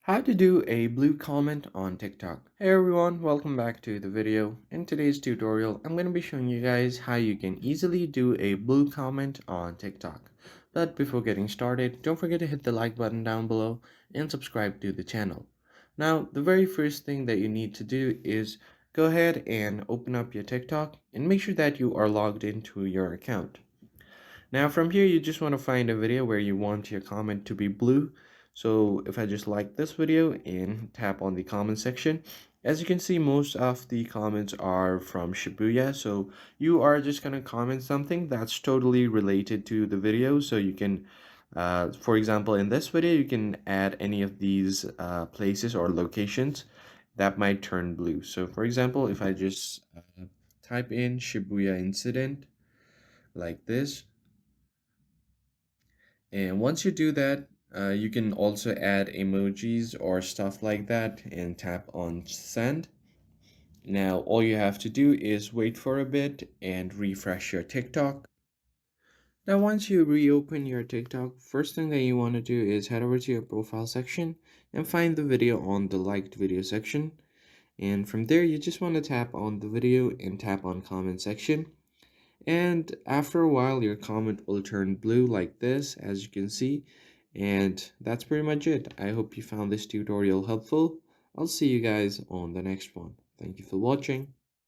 How to do a blue comment on TikTok. Hey everyone, welcome back to the video. In today's tutorial, I'm going to be showing you guys how you can easily do a blue comment on TikTok. But before getting started, don't forget to hit the like button down below and subscribe to the channel. Now, the very first thing that you need to do is go ahead and open up your TikTok and make sure that you are logged into your account. Now from here, you just want to find a video where you want your comment to be blue. So if I just like this video and tap on the comment section, as you can see, most of the comments are from Shibuya. So you are just going to comment something that's totally related to the video. So you can, for example, in this video, you can add any of these places or locations that might turn blue. So for example, if I just type in Shibuya incident like this, and once you do that, you can also add emojis or stuff like that and tap on send. Now, all you have to do is wait for a bit and refresh your TikTok. Now, once you reopen your TikTok, first thing that you want to do is head over to your profile section and find the video on the liked video section. And from there, you just want to tap on the video and tap on comment section. And after a while, your comment will turn blue like this, as you can see. And that's pretty much it. I hope you found this tutorial helpful. I'll see you guys on the next one. Thank you for watching.